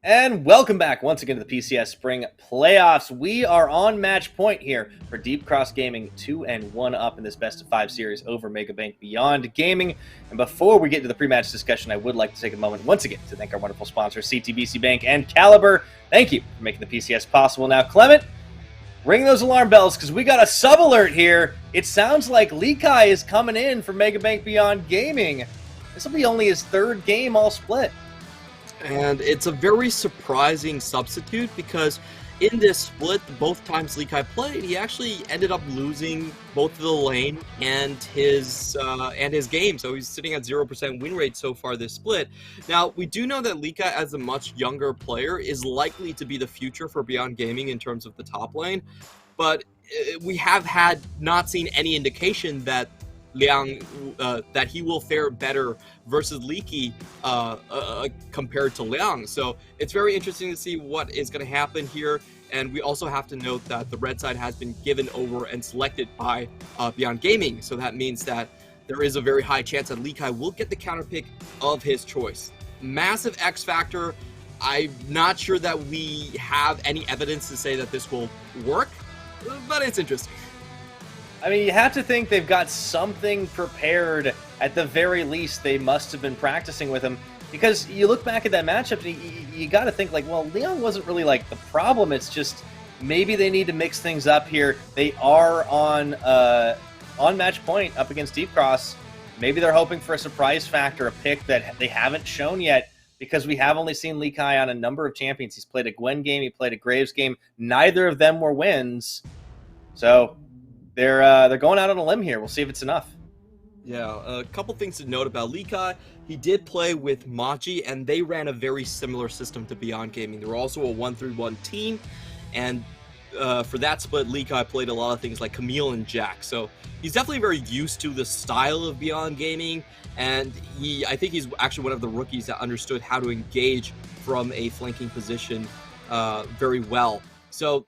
And welcome back once again to the PCS Spring Playoffs. We are on match point here for Deep Cross Gaming, 2-1 up in this best of 5 series over Mega Bank Beyond Gaming. And before we get to the pre-match discussion, I would like to take a moment once again to thank our wonderful sponsors, CTBC Bank and Caliber. Thank you for making the PCS possible. Now, Clement, ring those alarm bells because we got a sub alert here. It sounds like Lekai is coming in for Mega Bank Beyond Gaming. This will be only his third game all split. And it's a very surprising substitute because in this split, both times Lekai played, he actually ended up losing both the lane and his game. So he's sitting at 0% win rate so far this split. Now, we do know that Lekai, as a much younger player, is likely to be the future for Beyond Gaming in terms of the top lane. But we have not seen any indication that Liang, that he will fare better versus Leaky compared to Liang. So it's very interesting to see what is going to happen here. And we also have to note that the red side has been given over and selected by Beyond Gaming. So that means that there is a very high chance that Leakai will get the counter pick of his choice. Massive X factor. I'm not sure that we have any evidence to say that this will work, but it's interesting. I mean, you have to think they've got something prepared. At the very least, they must have been practicing with him. Because you look back at that matchup, and you got to think, like, well, Leon wasn't really, like, the problem. It's just maybe they need to mix things up here. They are on match point up against Deep Cross. Maybe they're hoping for a surprise factor, a pick that they haven't shown yet, because we have only seen Lekai on a number of champions. He's played a Gwen game. He played a Graves game. Neither of them were wins. So they're going out on a limb here. We'll see if it's enough. Yeah, a couple things to note about Lekai. He did play with Machi, and they ran a very similar system to Beyond Gaming. They were also a 1-3-1 team, and for that split, Lekai played a lot of things like Camille and Jack. So he's definitely very used to the style of Beyond Gaming, and I think he's actually one of the rookies that understood how to engage from a flanking position very well. So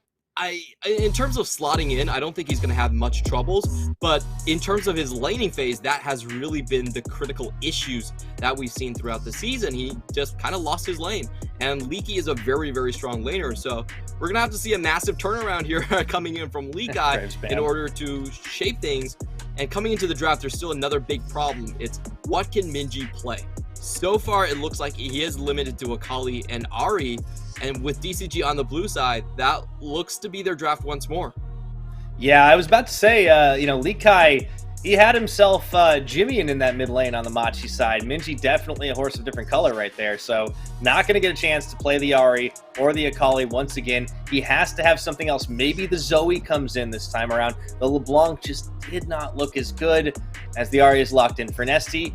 in terms of slotting in, I don't think he's going to have much troubles, but in terms of his laning phase, that has really been the critical issues that we've seen throughout the season. He just kind of lost his lane, and Leaky is a very, very strong laner, so we're going to have to see a massive turnaround here coming in from Leaky in order to shape things. And coming into the draft, there's still another big problem. It's what can Minji play? So far, it looks like he is limited to Akali and Ahri, and with DCG on the blue side, that looks to be their draft once more. Yeah, I was about to say, Leaky, he had himself Jimmying in that mid lane on the Machi side. Minji definitely a horse of different color right there, so not going to get a chance to play the Ahri or the Akali once again. He has to have something else. Maybe the Zoe comes in this time around. The LeBlanc just did not look as good as the Ahri is locked in for Nesty.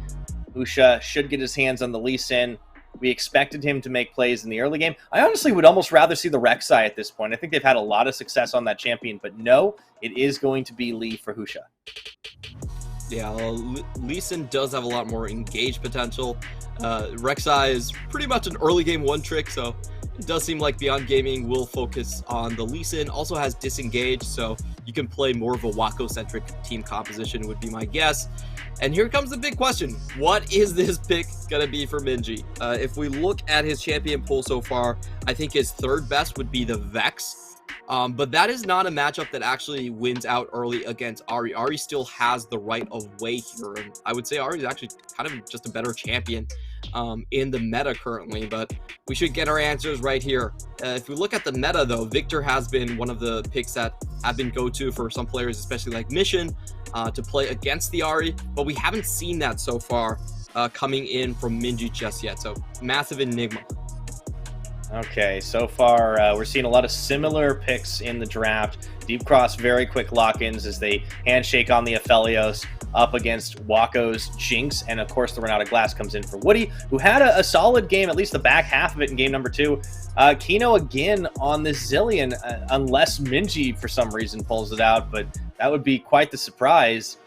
Usha should get his hands on the Lee Sin. We expected him to make plays in the early game. I honestly would almost rather see the Rek'Sai at this point. I think they've had a lot of success on that champion, but no, it is going to be Lee for Husha. Yeah, Lee Sin does have a lot more engaged potential. Rek'Sai is pretty much an early game one trick, so it does seem like Beyond Gaming will focus on the Lee Sin. Also has disengage, so you can play more of a Wako-centric team composition would be my guess. And here comes the big question. What is this pick going to be for Minji? If we look at his champion pool so far, I think his third best would be the Vex. But that is not a matchup that actually wins out early against Ahri. Ahri still has the right of way here. And I would say Ahri is actually kind of just a better champion in the meta currently. But we should get our answers right here. If we look at the meta, though, Victor has been one of the picks that have been go-to for some players, especially like Mission, to play against the Ahri. But we haven't seen that so far coming in from Minji just yet. So massive enigma. Okay, so far we're seeing a lot of similar picks in the draft. Deep Cross, very quick lock-ins as they handshake on the Aphelios up against Wako's Jinx. And of course, the Run Out of Glass comes in for Woody, who had a solid game, at least the back half of it in game number 2. Kino again on the Zillion, unless Minji for some reason pulls it out, but that would be quite the surprise.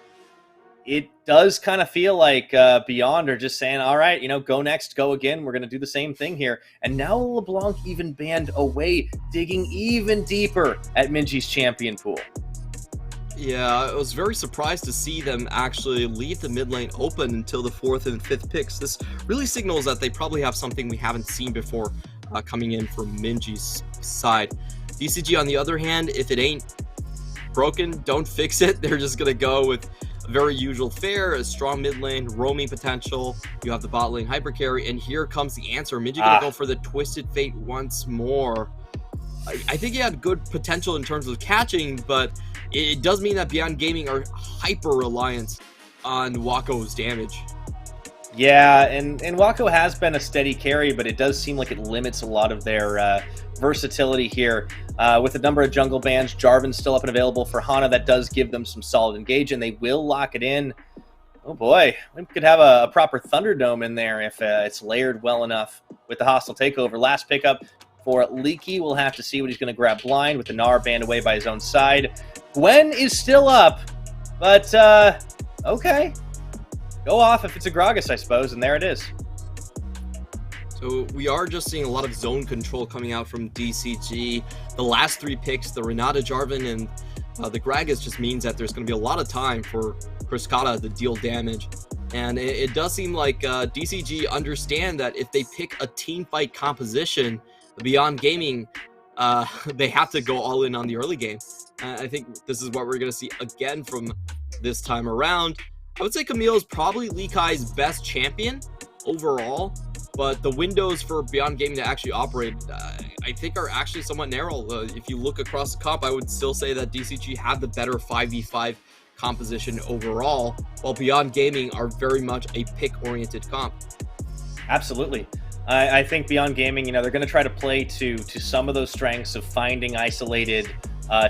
It does kind of feel like Beyond are just saying, all right, go next, go again. We're going to do the same thing here. And now LeBlanc even banned away, digging even deeper at Minji's champion pool. Yeah, I was very surprised to see them actually leave the mid lane open until the 4th and 5th picks. This really signals that they probably have something we haven't seen before coming in from Minji's side. DCG, on the other hand, if it ain't broken, don't fix it. They're just going to go with a very usual fare, a strong mid lane, roaming potential. You have the bot lane hyper carry, and here comes the answer. Minji going to go for the Twisted Fate once more. I think he had good potential in terms of catching, but it does mean that Beyond Gaming are hyper reliant on Wako's damage. Yeah, and Wako has been a steady carry, but it does seem like it limits a lot of their versatility here. With a number of jungle bans, Jarvan's still up and available for Hana. That does give them some solid engage, and they will lock it in. Oh boy, we could have a proper Thunderdome in there if it's layered well enough with the hostile takeover. Last pickup for Leaky. We'll have to see what he's going to grab blind with the Gnar banned away by his own side. Gwen is still up, but okay. Go off if it's a Gragas, I suppose, and there it is. So we are just seeing a lot of zone control coming out from DCG. The last 3 picks, the Renata, Jarvan, and the Gragas, just means that there's going to be a lot of time for Kriskata to deal damage. And it does seem like DCG understand that if they pick a team fight composition, Beyond Gaming, they have to go all in on the early game. I think this is what we're going to see again from this time around. I would say Camille is probably Lee Kai's best champion overall, but the windows for Beyond Gaming to actually operate, I think, are actually somewhat narrow. If you look across the comp, I would still say that DCG have the better 5v5 composition overall, while Beyond Gaming are very much a pick-oriented comp. Absolutely. I think Beyond Gaming, they're going to try to play to some of those strengths of finding isolated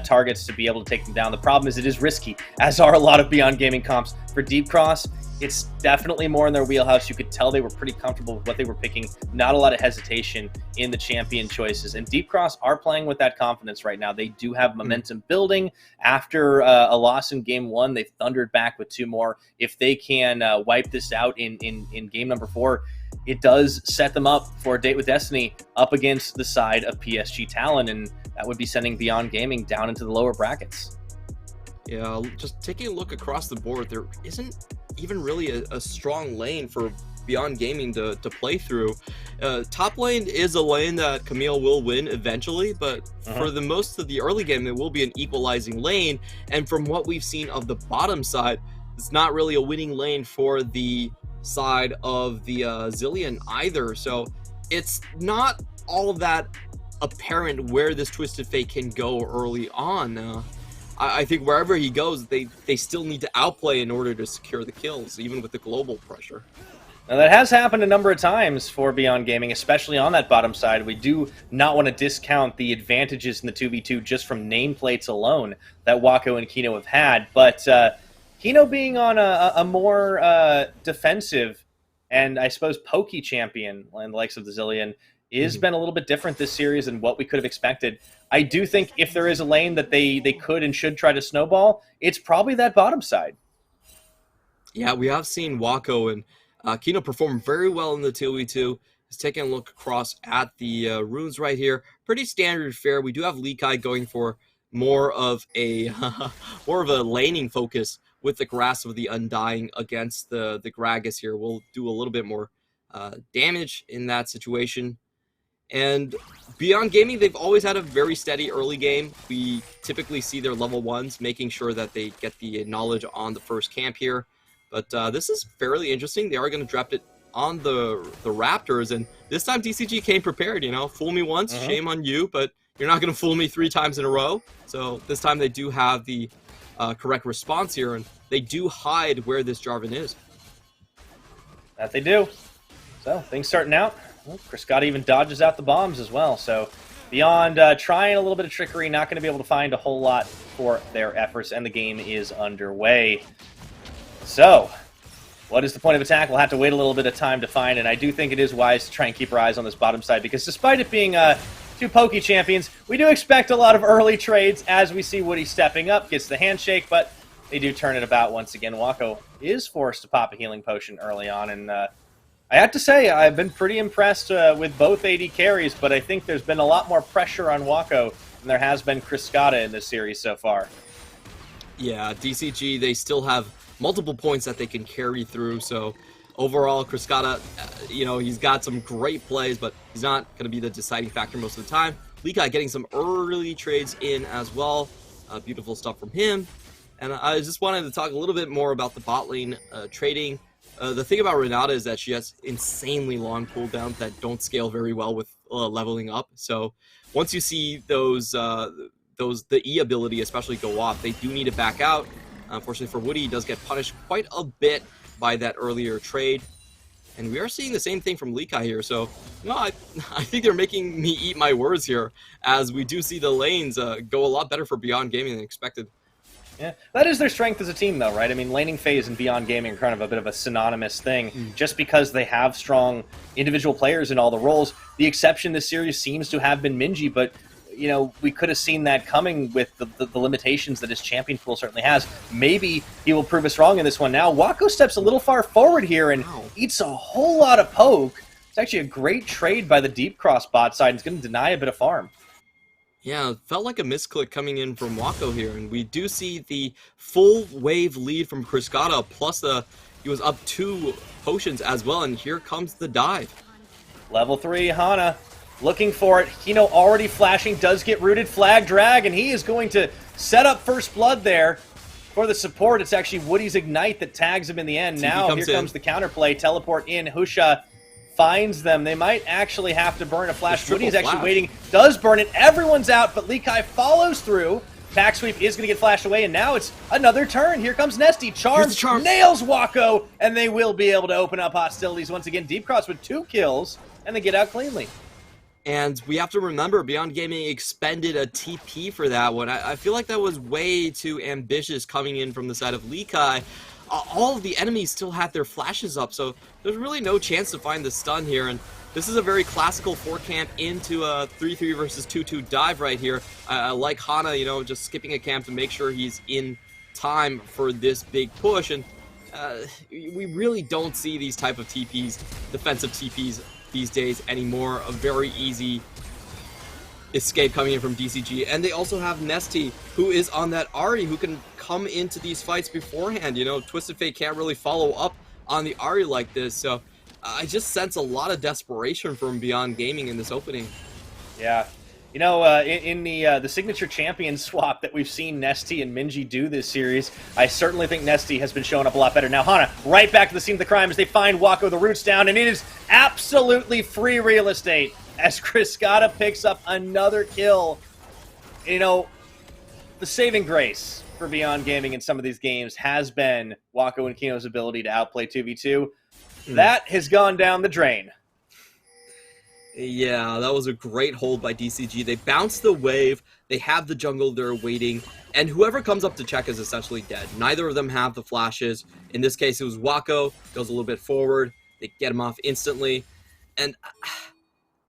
targets to be able to take them down. The problem is it is risky, as are a lot of Beyond Gaming comps. For Deep Cross, it's definitely more in their wheelhouse. You could tell they were pretty comfortable with what they were picking. Not a lot of hesitation in the champion choices. And Deep Cross are playing with that confidence right now. They do have momentum building. After a loss in game 1, they thundered back with 2 more. If they can wipe this out in game number 4, it does set them up for a date with Destiny up against the side of PSG Talon, and that would be sending Beyond Gaming down into the lower brackets. Yeah, just taking a look across the board, there isn't even really a strong lane for Beyond Gaming to play through. Top lane is a lane that Camille will win eventually, but for the most of the early game, it will be an equalizing lane. And from what we've seen of the bottom side, it's not really a winning lane for the side of the Zilean either. So it's not all that apparent where this Twisted Fate can go early on. I think wherever he goes, they still need to outplay in order to secure the kills, even with the global pressure. Now, that has happened a number of times for Beyond Gaming, especially on that bottom side. We do not want to discount the advantages in the 2v2 just from nameplates alone that Wako and Kino have had. But Kino being on a more defensive and, I suppose, pokey champion, and the likes of the Zilean, has been a little bit different this series than what we could have expected. I do think if there is a lane that they could and should try to snowball, it's probably that bottom side. Yeah, we have seen Wako and Kino perform very well in the 2v2. Just taking a look across at the runes right here. Pretty standard fare. We do have Lee Kai going for more of a laning focus with the Grasp of the Undying against the Gragas here. We'll do a little bit more damage in that situation. And Beyond Gaming, they've always had a very steady early game. We typically see their level 1s making sure that they get the knowledge on the first camp here. But this is fairly interesting. They are going to drop it on the Raptors, and this time DCG came prepared. Fool me once, shame on you, but you're not going to fool me 3 times in a row. So this time they do have the correct response here, and they do hide where this Jarvan is. That they do. So things starting out. Well, Kriskata even dodges out the bombs as well. So Beyond trying a little bit of trickery, not going to be able to find a whole lot for their efforts, and the game is underway. So what is the point of attack? We'll have to wait a little bit of time to find, and I do think it is wise to try and keep our eyes on this bottom side, because despite it being 2 pokey champions, we do expect a lot of early trades as we see Woody stepping up, gets the handshake, but they do turn it about once again. Wako is forced to pop a healing potion early on, and I have to say, I've been pretty impressed with both AD carries, but I think there's been a lot more pressure on Wako than there has been Kriskata in this series so far. Yeah, DCG, they still have multiple points that they can carry through, so overall, Kriskata, you know, he's got some great plays, but he's not going to be the deciding factor most of the time. Likai getting some early trades in as well. Beautiful stuff from him. And I just wanted to talk a little bit more about the bot lane trading. The thing about Renata is that she has insanely long cooldowns that don't scale very well with leveling up. So once you see the E ability especially go off, they do need to back out. Unfortunately for Woody, he does get punished quite a bit by that earlier trade. And we are seeing the same thing from Likai here. So, no, I think they're making me eat my words here, as we do see the lanes go a lot better for Beyond Gaming than expected. Yeah, that is their strength as a team, though, right? I mean, laning phase and Beyond Gaming are kind of a bit of a synonymous thing. Just because they have strong individual players in all the roles. The exception this series seems to have been Minji, but you know, we could have seen that coming with the limitations that his champion pool certainly has. Maybe he will prove us wrong in this one now. Wako steps a little far forward here and eats a whole lot of poke. It's actually a great trade by the deep cross bot side. It's going to deny a bit of farm. Yeah, it felt like a misclick coming in from Wako here, and we do see the full wave lead from Kriskata, plus he was up 2 potions as well, and here comes the dive. Level 3, Hana. Looking for it. Hino already flashing, does get rooted, flag drag, and he is going to set up first blood there for the support. It's actually Woody's Ignite that tags him in the end. Now here comes the counterplay, teleport in. Husha finds them. They might actually have to burn a flash. Woody's actually waiting, does burn it. Everyone's out, but Likai follows through. Pack sweep is going to get flashed away, and now it's another turn. Here comes Nesty. Charms nails Wako, and they will be able to open up hostilities once again. Deep Cross with 2 kills, and they get out cleanly. And we have to remember, Beyond Gaming expended a TP for that one. I feel like that was way too ambitious coming in from the side of Likai. All of the enemies still had their flashes up, so there's really no chance to find the stun here. And this is a very classical 4-camp into a 3-3 versus 2-2 dive right here. Like Hana, you know, just skipping a camp to make sure he's in time for this big push. And we really don't see these type of TPs, defensive TPs, these days anymore. A very easy escape coming in from DCG, and they also have Nesty, who is on that Ahri, who can come into these fights beforehand. You know, Twisted Fate can't really follow up on the Ahri like this, so I just sense a lot of desperation from Beyond Gaming in this opening. Yeah. You know, in the signature champion swap that we've seen Nesty and Minji do this series, I certainly think Nesty has been showing up a lot better. Now, Hana, right back to the scene of the crime as they find Wako, the roots down, and it is absolutely free real estate as Kriskata picks up another kill. You know, the saving grace for Beyond Gaming in some of these games has been Wako and Kino's ability to outplay 2v2. That has gone down the drain. Yeah, that was a great hold by DCG. They bounce the wave, they have the jungle they're waiting, and whoever comes up to check is essentially dead. Neither of them have the flashes. In this case, it was Wako, goes a little bit forward, they get him off instantly. And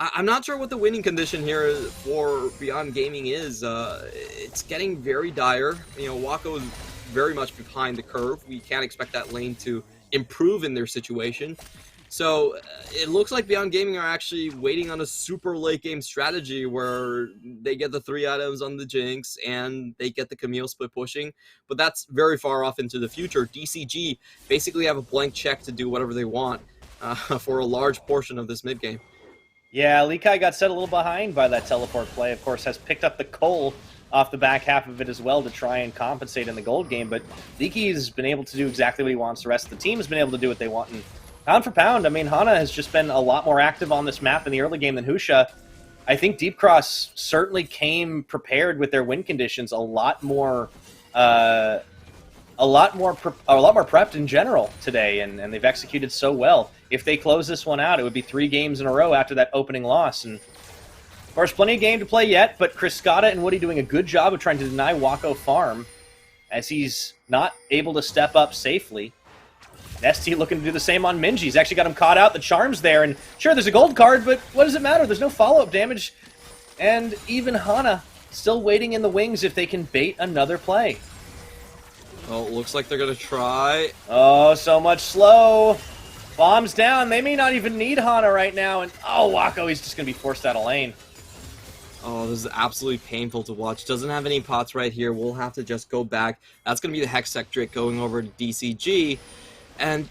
I'm not sure what the winning condition here for Beyond Gaming is. It's getting very dire. You know, Wako is very much behind the curve. We can't expect that lane to improve in their situation. So it looks like Beyond Gaming are actually waiting on a super late game strategy where they get the 3 items on the Jinx and they get the Camille split pushing, but that's very far off into the future. DCG basically have a blank check to do whatever they want for a large portion of this mid game. Yeah, Likai got set a little behind by that teleport play. Of course, has picked up the coal off the back half of it as well to try and compensate in the gold game, but Liki's been able to do exactly what he wants. The rest of the team has been able to do what they want, and pound for pound, I mean, Hana has just been a lot more active on this map in the early game than Husha. I think Deep Cross certainly came prepared with their win conditions a lot more prepped in general today, and they've executed so well. If they close this one out, it would be 3 games in a row after that opening loss. And of course, plenty of game to play yet, but Kriskata and Woody doing a good job of trying to deny Wako farm as he's not able to step up safely. Nesty looking to do the same on Minji. He's actually got him caught out. The charm's there, and sure, there's a gold card, but what does it matter? There's no follow-up damage. And even Hana still waiting in the wings if they can bait another play. Well, it looks like they're going to try. Oh, so much slow. Bombs down. They may not even need Hana right now. And oh, Wako, he's just going to be forced out of lane. Oh, this is absolutely painful to watch. Doesn't have any pots right here. We'll have to just go back. That's going to be the Hextech Drake going over to DCG. And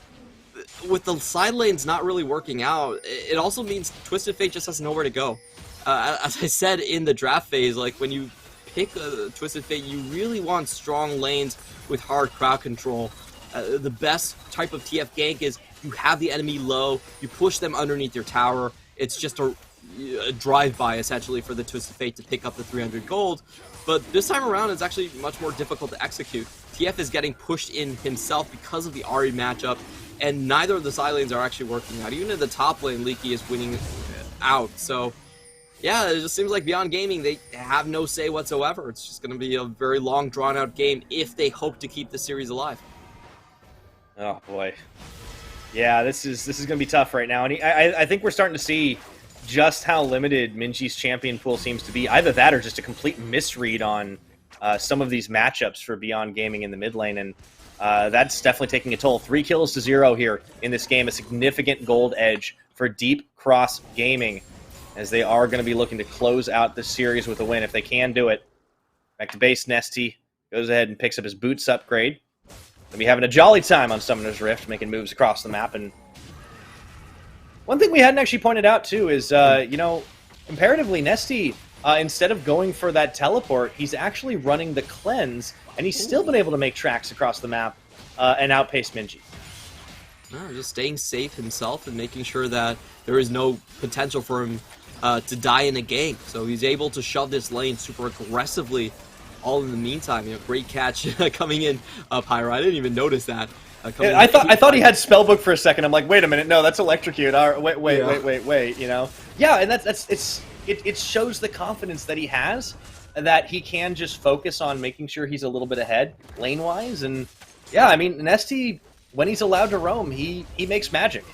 with the side lanes not really working out, it also means Twisted Fate just has nowhere to go. As I said in the draft phase, like when you pick a Twisted Fate, you really want strong lanes with hard crowd control. The best type of TF gank is you have the enemy low, you push them underneath your tower. It's just a drive-by essentially for the Twisted Fate to pick up the 300 gold. But this time around, it's actually much more difficult to execute. TF is getting pushed in himself because of the Ahri matchup, and neither of the side lanes are actually working out. Even in the top lane, Leaky is winning out. So, yeah, it just seems like Beyond Gaming, they have no say whatsoever. It's just going to be a very long, drawn-out game if they hope to keep the series alive. Oh, boy. Yeah, this is going to be tough right now. And I think we're starting to see just how limited Minji's champion pool seems to be. Either that or just a complete misread on some of these matchups for Beyond Gaming in the mid lane, and that's definitely taking a toll. 3 kills to 0 here in this game, a significant gold edge for Deep Cross Gaming, as they are going to be looking to close out the series with a win if they can do it. Back to base, Nesty goes ahead and picks up his boots upgrade. Gonna be having a jolly time on Summoner's Rift, making moves across the map. And one thing we hadn't actually pointed out, too, is, you know, comparatively, Nesty, instead of going for that teleport, he's actually running the cleanse, and he's still been able to make tracks across the map and outpace Minji. No, just staying safe himself and making sure that there is no potential for him to die in a gank. So he's able to shove this lane super aggressively all in the meantime. You know, great catch coming in, Pyro. I didn't even notice that. I thought he had Spellbook for a second. I'm like, wait a minute, no, that's Electrocute. Wait, you know? Yeah, and it shows the confidence that he has, that he can just focus on making sure he's a little bit ahead lane-wise. And yeah, I mean, Nesty, when he's allowed to roam, he makes magic.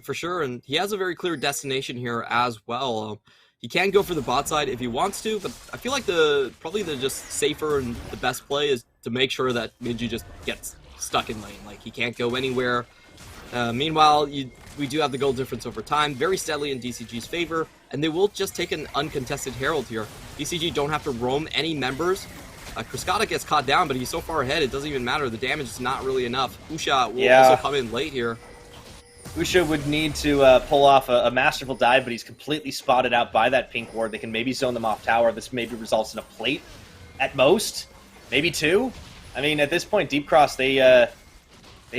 For sure, and he has a very clear destination here as well. He can go for the bot side if he wants to, but I feel like probably the just safer and the best play is to make sure that Minji just gets stuck in lane. Like, he can't go anywhere. Meanwhile, we do have the goal difference over time, very steadily in DCG's favor, and they will just take an uncontested Herald here. DCG don't have to roam any members. Kriskata gets caught down, but he's so far ahead, it doesn't even matter. The damage is not really enough. Usha will also come in late here. Usha would need to pull off a masterful dive, but he's completely spotted out by that pink ward. They can maybe zone them off tower. This maybe results in a plate at most, maybe 2. I mean, at this point, Deep Cross, they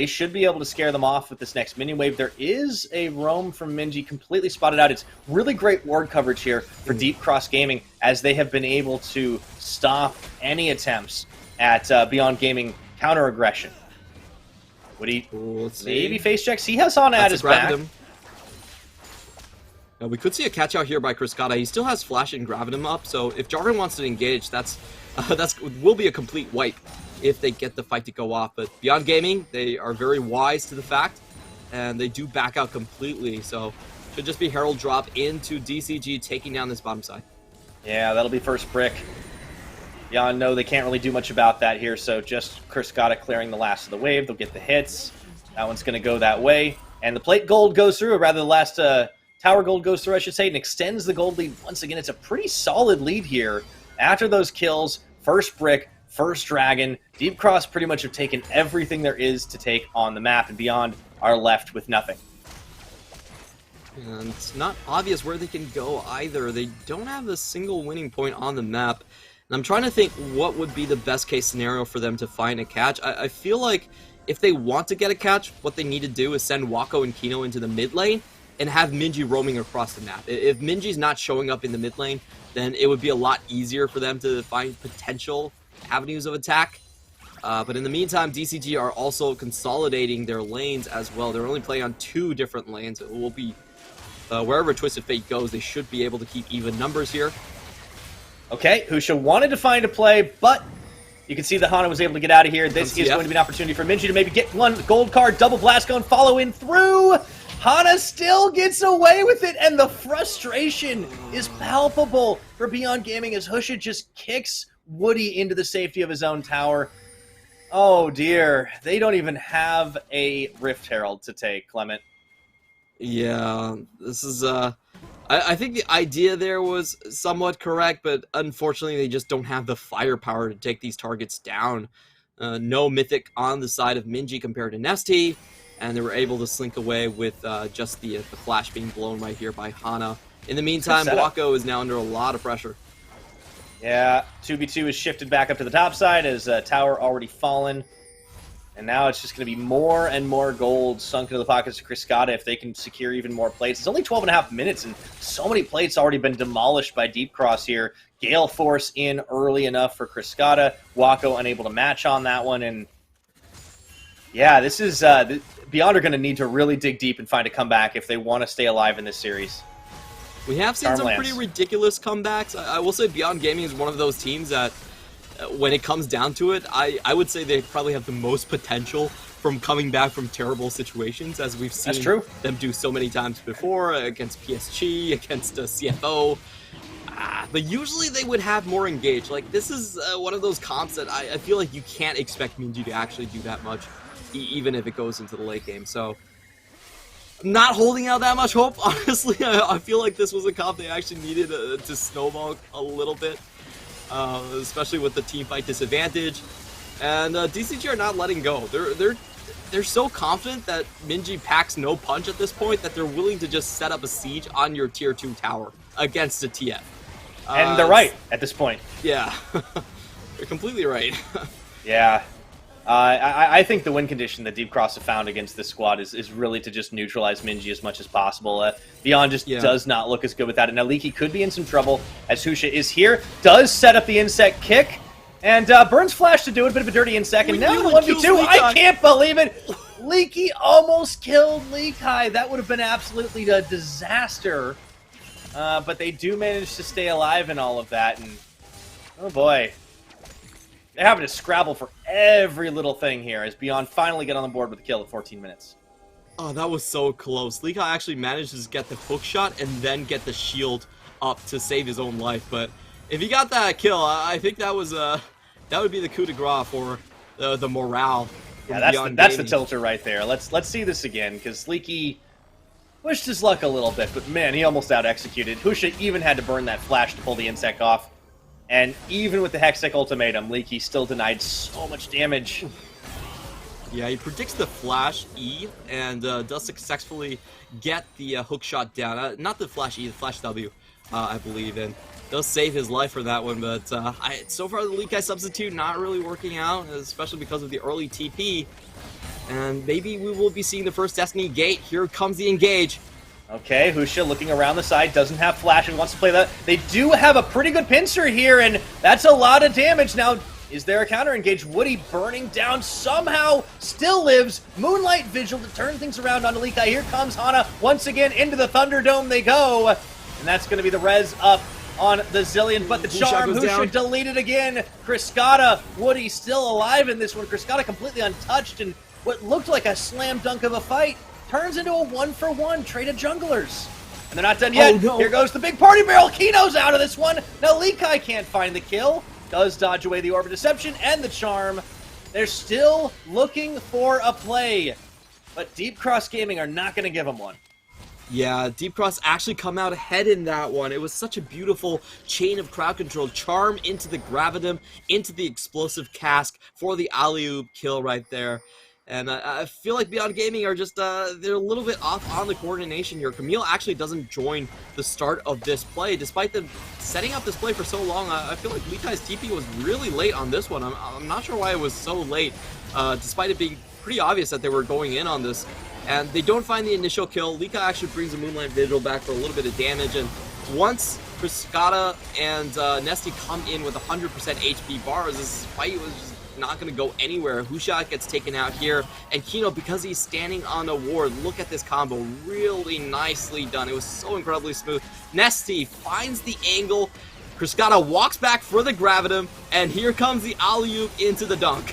should be able to scare them off with this next minion wave. There is a roam from Minji completely spotted out. It's really great ward coverage here for Deep Cross Gaming, as they have been able to stop any attempts at Beyond Gaming counter-aggression. Would he maybe face checks? He has Hana at his back. Now, we could see a catch out here by Kriskata. He still has Flash and Gravitum up, so if Jarvan wants to engage, that's will be a complete wipe if they get the fight to go off. But Beyond Gaming, they are very wise to the fact, and they do back out completely. So should just be Herald drop into DCG taking down this bottom side. Yeah, that'll be first brick. Beyond, no, they can't really do much about that here, so just Kriskata clearing the last of the wave. They'll get the hits. That one's going to go that way. And the plate gold goes through, or rather the last tower gold goes through, I should say, and extends the gold lead. Once again, it's a pretty solid lead here. After those kills, first brick, first dragon, Deep Cross pretty much have taken everything there is to take on the map, and Beyond are left with nothing. And it's not obvious where they can go either. They don't have a single winning point on the map. And I'm trying to think what would be the best case scenario for them to find a catch. I feel like if they want to get a catch, what they need to do is send Wako and Kino into the mid lane and have Minji roaming across the map. If Minji's not showing up in the mid lane, then it would be a lot easier for them to find potential avenues of attack. But in the meantime, DCG are also consolidating their lanes as well. They're only playing on 2 different lanes. It will be wherever Twisted Fate goes, they should be able to keep even numbers here. Okay, Husha wanted to find a play, but you can see that Hana was able to get out of here. This is going to be an opportunity for Minji to maybe get one gold card, double blast cone, follow in through. Hana still gets away with it, and the frustration is palpable for Beyond Gaming as Husha just kicks Woody into the safety of his own tower. Oh dear, they don't even have a Rift Herald to take, Clement. Yeah, this is I think the idea there was somewhat correct, but unfortunately they just don't have the firepower to take these targets down. No Mythic on the side of Minji compared to Nesty, and they were able to slink away with just the flash being blown right here by Hana. In the meantime, Wako is now under a lot of pressure. Yeah, 2v2 is shifted back up to the top side as tower already fallen. And now it's just going to be more and more gold sunk into the pockets of Cascada if they can secure even more plates. It's only 12.5 minutes, and so many plates already been demolished by Deep Cross here. Gale Force in early enough for Cascada. Wako unable to match on that one. And yeah, this is Beyond are going to need to really dig deep and find a comeback if they want to stay alive in this series. We have seen some pretty ridiculous comebacks. I will say Beyond Gaming is one of those teams that, when it comes down to it, I would say they probably have the most potential from coming back from terrible situations, as we've seen them do so many times before, against PSG, against CFO. But usually they would have more engaged. Like, this is one of those comps that I feel like you can't expect MinG to actually do that much, even if it goes into the late game. So, I'm not holding out that much hope, honestly. I feel like this was a comp they actually needed to snowball a little bit. Especially with the team fight disadvantage, and DCG are not letting go. They're so confident that MinG packs no punch at this point that they're willing to just set up a siege on your tier 2 tower against a TF. And they're right at this point. Yeah, they're completely right. Yeah. I think the win condition that Deep Cross have found against this squad is really to just neutralize MinG as much as possible. Beyond just does not look as good with that. And now Leaky could be in some trouble as Husha is here. Does set up the insect kick. And burns Flash to do it. A bit of a dirty insect. And now the 1v2. I can't believe it. Leaky almost killed Leaky. That would have been absolutely a disaster. But they do manage to stay alive in all of that. And oh boy. They're having to scrabble for every little thing here as Beyond finally get on the board with a kill at 14 minutes. Oh, that was so close. Leaky actually managed to get the hook shot and then get the shield up to save his own life. But if he got that kill, I think that was that would be the coup de grace for the morale. Yeah, that's the tilter right there. Let's see this again, because Leaky pushed his luck a little bit, but man, he almost out-executed. Husha even had to burn that flash to pull the insect off. And even with the Hextech ultimatum, Leaky still denied so much damage. Yeah, he predicts the flash E and does successfully get the hook shot down. Not the flash E, the flash W, I believe, and does save his life for that one. But so far, the Leaky substitute not really working out, especially because of the early TP. And maybe we will be seeing the first Destiny Gate. Here comes the engage. Okay, Husha looking around the side, doesn't have flash and wants to play that. They do have a pretty good pincer here, and that's a lot of damage. Now, is there a counter engage? Woody burning down somehow still lives. Moonlight Vigil to turn things around on Leaky. Here comes Hana once again into the Thunderdome they go. And that's going to be the res up on the Zillion, but the charm, Husha deleted again. Cascada, Woody still alive in this one. Cascada completely untouched, and what looked like a slam dunk of a fight turns into a 1-for-1 trade of junglers. And they're not done yet. Oh, no. Here goes the big party barrel. Kino's out of this one. Now Leaky can't find the kill. Does dodge away the Orb of Deception and the charm. They're still looking for a play. But Deep Cross Gaming are not going to give them one. Yeah, Deep Cross actually come out ahead in that one. It was such a beautiful chain of crowd control. Charm into the Gravitum, into the explosive cask for the alley-oop kill right there. And I feel like Beyond Gaming are just, they're a little bit off on the coordination here. Camille actually doesn't join the start of this play. Despite them setting up this play for so long, I feel like Leaky's TP was really late on this one. I'm not sure why it was so late, despite it being pretty obvious that they were going in on this. And they don't find the initial kill. Leaky actually brings a Moonlight Vigil back for a little bit of damage. And once Cascada and Nesty come in with 100% HP bars, this fight was just not going to go anywhere. Husha gets taken out here, and Kino, because he's standing on a ward, look at this combo, really nicely done. It was so incredibly smooth. Nesty finds the angle, Cascada walks back for the Gravitum, and here comes the alley-oop into the dunk.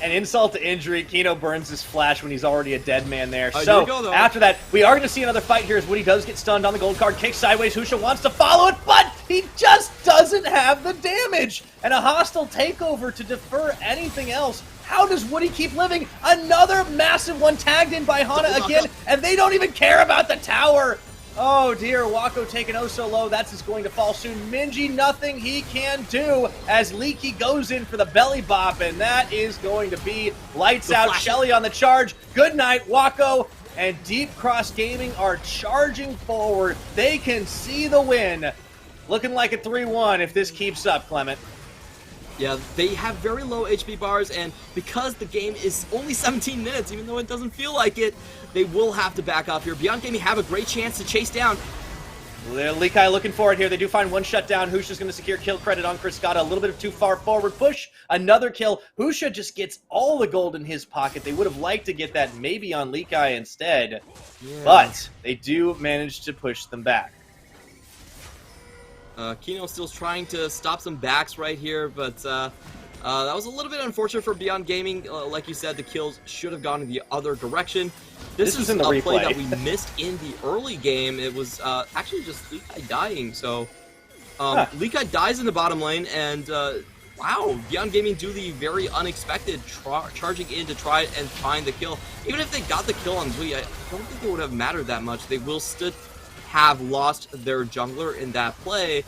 And insult to injury, Kino burns his flash when he's already a dead man there. So, after that, we are going to see another fight here as Woody does get stunned on the gold card, kicks sideways. Husha wants to follow it, but he just doesn't have the damage. And a hostile takeover to defer anything else. How does Woody keep living? Another massive one tagged in by Hana again, and they don't even care about the tower. Oh dear, Wako taken oh so low. That's just going to fall soon. Minji, nothing he can do as Leaky goes in for the belly bop, and that is going to be lights out. Shelly on the charge. Good night, Wako. And Deep Cross Gaming are charging forward. They can see the win. Looking like a 3-1 if this keeps up, Clement. Yeah, they have very low HP bars, and because the game is only 17 minutes, even though it doesn't feel like it, they will have to back off here. Beyond Gaming have a great chance to chase down. Likai looking for it here. They do find one shutdown. Husha's going to secure kill credit on Kriskata. A little bit of too far forward push. Another kill. Husha just gets all the gold in his pocket. They would have liked to get that maybe on Likai instead, but they do manage to push them back. Kino still trying to stop some backs right here, but that was a little bit unfortunate for Beyond Gaming. Like you said, the kills should have gone in the other direction. This is in the a replay play that we missed in the early game. It was actually just Likai dying. So Likai dies in the bottom lane, and wow, Beyond Gaming do the very unexpected charging in to try and find the kill. Even if they got the kill on Zui, I don't think it would have mattered that much. They will still have lost their jungler in that play.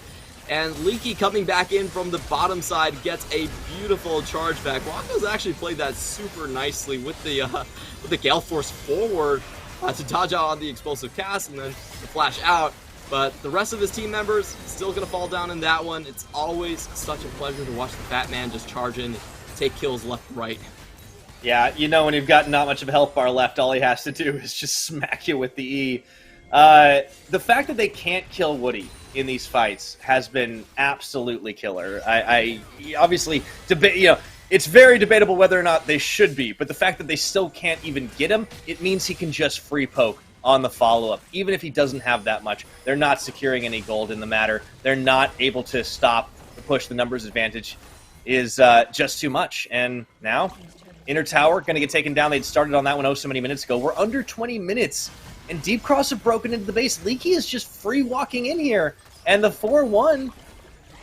And Leaky coming back in from the bottom side gets a beautiful charge back. Wako's actually played that super nicely with the Gale Force forward to dodge out on the explosive cast and then the flash out. But the rest of his team members still going to fall down in that one. It's always such a pleasure to watch the Fat Man just charge in, take kills left and right. Yeah, you know when you've got not much of a health bar left, all he has to do is just smack you with the E. The fact that they can't kill Woody in these fights has been absolutely killer. I obviously debate, it's very debatable whether or not they should be, but the fact that they still can't even get him, it means he can just free poke on the follow-up. Even if he doesn't have that much, they're not securing any gold in the matter. They're not able to stop the push. The numbers advantage is just too much. And now, Inner Tower going to get taken down. They'd started on that one so many minutes ago. We're under 20 minutes. And Deep Cross have broken into the base. Leaky is just free walking in here. And the 4-1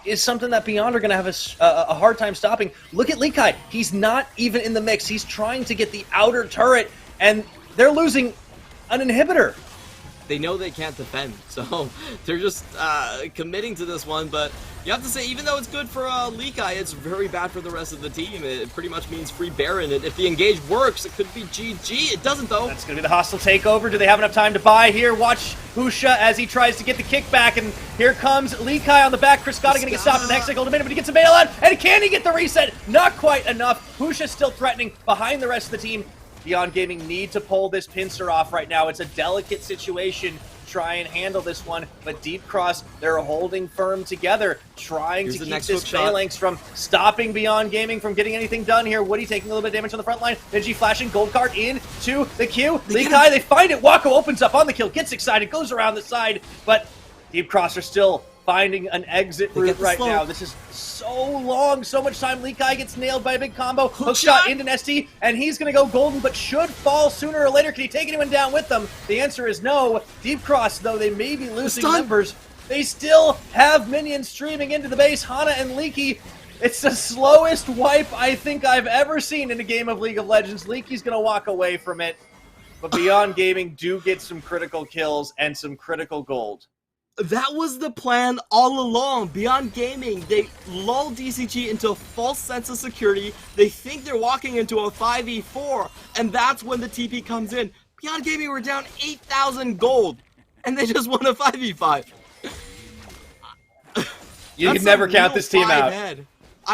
is something that Beyond are going to have a hard time stopping. Look at Likai. He's not even in the mix. He's trying to get the outer turret. And they're losing an inhibitor. They know they can't defend, so they're just committing to this one. But you have to say, even though it's good for Likai, it's very bad for the rest of the team. It pretty much means free Baron. And if the engage works, it could be GG. It doesn't, though. That's going to be the hostile takeover. Do they have enough time to buy here? Watch Husha as he tries to get the kickback. And here comes Likai on the back. Kriskata going to get stopped in the Hexagon in a minute, but he gets a bailout. And can he get the reset? Not quite enough. Husha still threatening behind the rest of the team. Beyond Gaming need to pull this pincer off right now. It's a delicate situation to try and handle this one, but Deep Cross, they're holding firm together, trying to keep this Phalanx from stopping Beyond Gaming from getting anything done here. Woody taking a little bit of damage on the front line. Benji flashing gold card into the queue. Likai, they find it. Wako opens up on the kill, gets excited, goes around the side, but Deep Cross are still finding an exit route right now. This is so long, so much time. Likai gets nailed by a big combo. Hook shot into Nesty, and he's going to go golden, but should fall sooner or later. Can he take anyone down with them? The answer is no. Deep Cross, though they may be losing members, they still have minions streaming into the base. Hana and Leaky, it's the slowest wipe I think I've ever seen in a game of League of Legends. Leaky's going to walk away from it, but Beyond Gaming do get some critical kills and some critical gold. That was the plan all along. Beyond Gaming, they lull DCG into a false sense of security. They think they're walking into a 5v4, and that's when the TP comes in. Beyond Gaming were down 8,000 gold, and they just won a 5v5. You can never count this team out.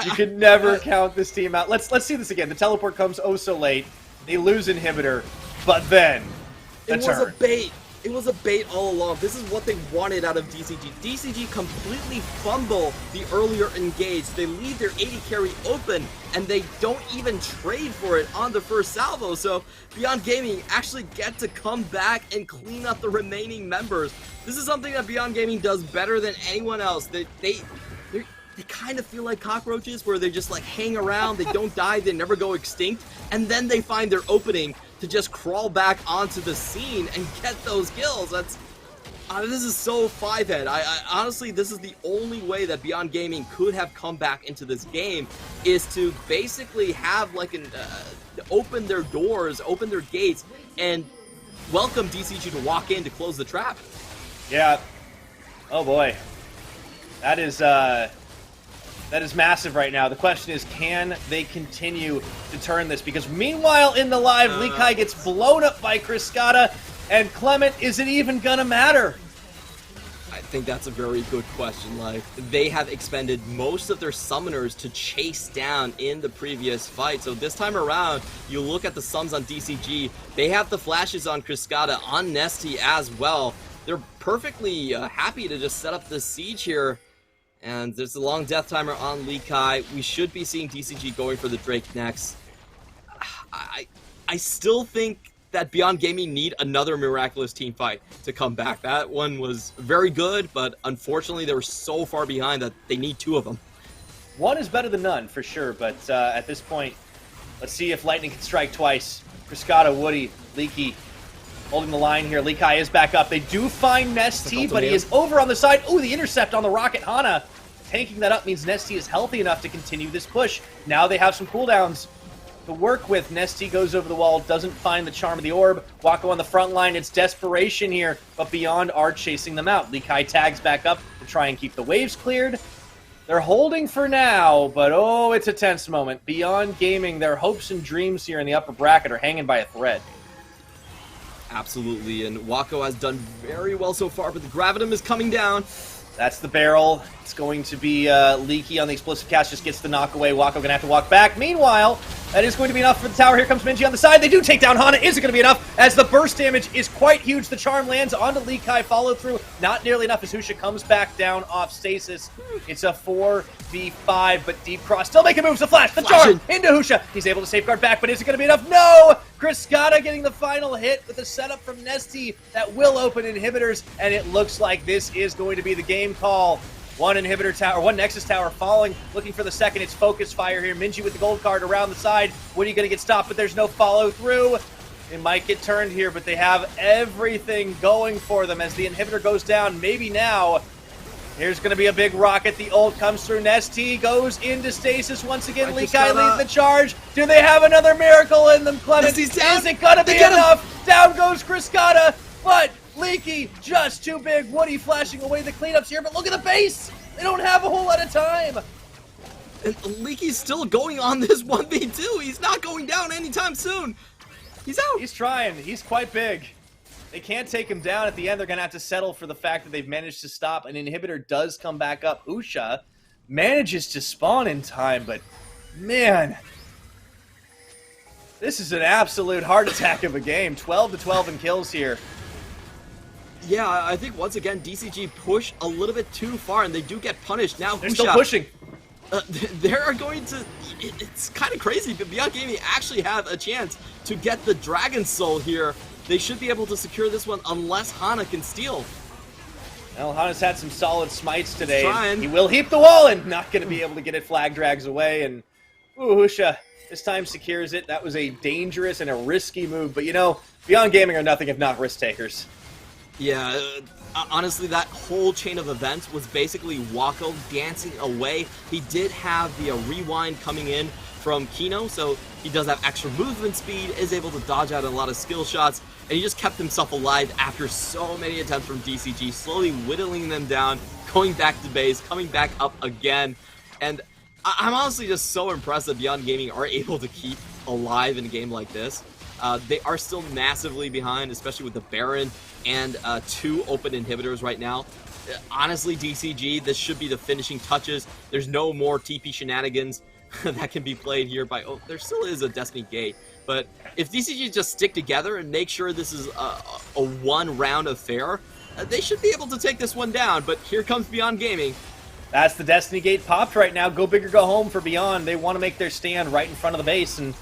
You can never count this team out. Let's see this again. The teleport comes oh so late. They lose inhibitor, but then it was a bait. It was a bait all along. This is what they wanted out of DCG. DCG completely fumble the earlier engage. They leave their 80 carry open, and they don't even trade for it on the first salvo. So Beyond Gaming actually get to come back and clean up the remaining members. This is something that Beyond Gaming does better than anyone else. They kind of feel like cockroaches, where they just like hang around, they don't die, they never go extinct, and then they find their opening to just crawl back onto the scene and get those kills. That's this is so 5-head. I honestly, this is the only way that Beyond Gaming could have come back into this game, is to basically have like an open their doors, open their gates, and welcome DCG to walk in to close the trap. Yeah. Oh boy. That is massive right now. The question is, can they continue to turn this? Because meanwhile, in the live, Likai gets blown up by Kriskata, and Clement, is it even gonna matter? I think that's a very good question. Like, they have expended most of their summoners to chase down in the previous fight. So this time around, you look at the sums on DCG, they have the flashes on Kriskata, on Nesty as well. They're perfectly happy to just set up this siege here. And there's a long death timer on Likai. We should be seeing DCG going for the Drake next. I still think that Beyond Gaming need another miraculous team fight to come back. That one was very good, but unfortunately they were so far behind that they need two of them. One is better than none, for sure, but at this point, let's see if Lightning can strike twice. Kriskata, Woody, Leaky holding the line here. Likai is back up. They do find Nesty, but he is over on the side. Ooh, the intercept on the Rocket. Hana tanking that up means Nesty is healthy enough to continue this push. Now they have some cooldowns to work with. Nesty goes over the wall, doesn't find the Charm of the Orb. Wako on the front line, it's desperation here, but Beyond are chasing them out. Likai tags back up to try and keep the waves cleared. They're holding for now, but oh, it's a tense moment. Beyond Gaming, their hopes and dreams here in the upper bracket are hanging by a thread. Absolutely, and Wako has done very well so far, but the Gravitum is coming down. That's the barrel. It's going to be Leaky on the explosive cast, just gets the knock away. Wako gonna have to walk back. Meanwhile, that is going to be enough for the tower. Here comes Minji on the side. They do take down Hana. Is it gonna be enough? As the burst damage is quite huge. The charm lands onto Likai. Follow through. Not nearly enough as Husha comes back down off stasis. It's a 4v5, but Deep Cross still making moves. The flash, the charm into Husha. He's able to safeguard back, but is it gonna be enough? No! Kriskata getting the final hit with a setup from Nesty that will open inhibitors, and it looks like this is going to be the game call. One inhibitor tower, one Nexus tower falling, looking for the second. It's focus fire here. Minji with the gold card around the side. Woody gonna get stopped, but there's no follow through. They might get turned here, but they have everything going for them as the inhibitor goes down. Maybe now. Here's going to be a big rocket. The ult comes through. Nesty goes into stasis once again. Likai leads the charge. Do they have another miracle in them, Clement? Is it going to be enough? Down goes Kriskata, but Leaky just too big. Woody flashing away the cleanups here, but look at the base. They don't have a whole lot of time. And Leaky's still going on this 1v2. He's not going down anytime soon. He's out. He's trying. He's quite big. They can't take him down. At the end, they're going to have to settle for the fact that they've managed to stop. An inhibitor does come back up. Usha manages to spawn in time, but man, this is an absolute heart attack of a game. 12-12 in kills here. Yeah, I think once again, DCG push a little bit too far, and they do get punished. Now they're still pushing. They are going to... It's kind of crazy, but Beyond Gaming actually have a chance to get the Dragon Soul here. They should be able to secure this one unless Hana can steal. Well, Hana's had some solid smites today. He will heap the wall and not going to be able to get it. Flag drags away, and ooh, Husha this time secures it. That was a dangerous and a risky move, but you know, Beyond Gaming are nothing if not risk takers. Yeah, honestly, that whole chain of events was basically Wako dancing away. He did have the rewind coming in from Kino, so he does have extra movement speed, is able to dodge out a lot of skill shots, and he just kept himself alive after so many attempts from DCG, slowly whittling them down, going back to base, coming back up again. And I'm honestly just so impressed that Beyond Gaming are able to keep alive in a game like this. They are still massively behind, especially with the Baron and 2 open inhibitors right now. Honestly, DCG, this should be the finishing touches. There's no more TP shenanigans that can be played here by... Oh, there still is a Destiny Gate. But if DCG just stick together and make sure this is a one-round affair, they should be able to take this one down. But here comes Beyond Gaming. That's the Destiny Gate popped right now. Go big or go home for Beyond. They want to make their stand right in front of the base, and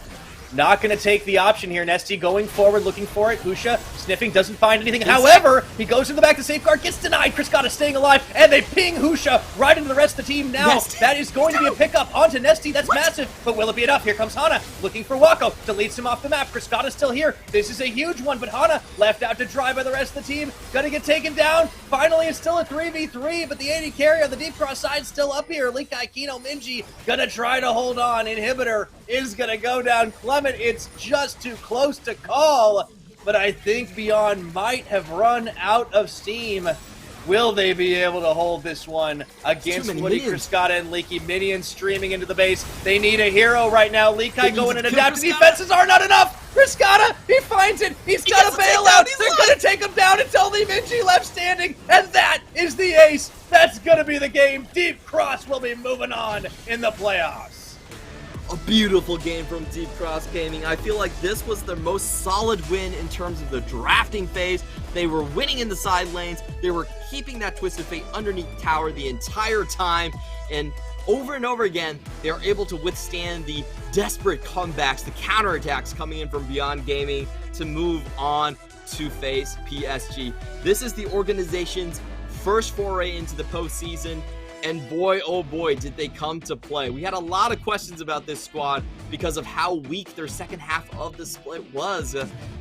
not going to take the option here. Nesty going forward, looking for it. Husha sniffing, doesn't find anything. However, he goes in the back to safeguard, gets denied. Kriskata staying alive, and they ping Husha right into the rest of the team now. Nesty, that is going to be a pickup onto Nesty. That's massive, but will it be enough? Here comes Hana, looking for Wako, deletes him off the map. Kriskata's still here. This is a huge one, but Hana left out to dry by the rest of the team. Gonna get taken down. Finally, it's still a 3v3, but the AD carry on the Deep Cross side still up here. Likai, Kino, Minji gonna try to hold on. Inhibitor is gonna go down. Clement, it's just too close to call, but I think Beyond might have run out of steam. Will they be able to hold this one against Woody, minions. Cruscata, and Leaky? Minions streaming into the base. They need a hero right now. Leaky going in adaptive defenses are not enough. Cruscata, he finds it. He's got a bailout. They're going to take him down until the Minji left standing. And that is the ace. That's going to be the game. Deep Cross will be moving on in the playoffs. A beautiful game from Deep Cross Gaming. I feel like this was their most solid win in terms of the drafting phase. They were winning in the side lanes. They were keeping that Twisted Fate underneath tower the entire time. And over again, they are able to withstand the desperate comebacks, the counterattacks coming in from Beyond Gaming to move on to face PSG. This is the organization's first foray into the postseason. And boy, oh boy, did they come to play. We had a lot of questions about this squad because of how weak their second half of the split was.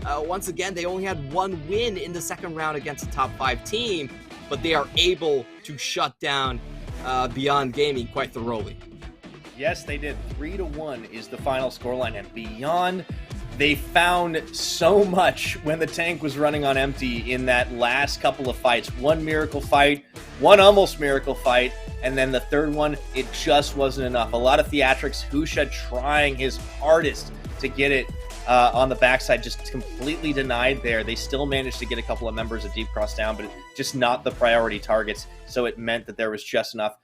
Once again, they only had one win in the second round against a top 5 team, but they are able to shut down Beyond Gaming quite thoroughly. Yes, they did. 3-1 is the final scoreline, and Beyond, they found so much when the tank was running on empty in that last couple of fights. One miracle fight, one almost miracle fight, and then the third one, it just wasn't enough. A lot of theatrics. Husha trying his hardest to get it on the backside, just completely denied there. They still managed to get a couple of members of Deep Cross down, but just not the priority targets. So it meant that there was just enough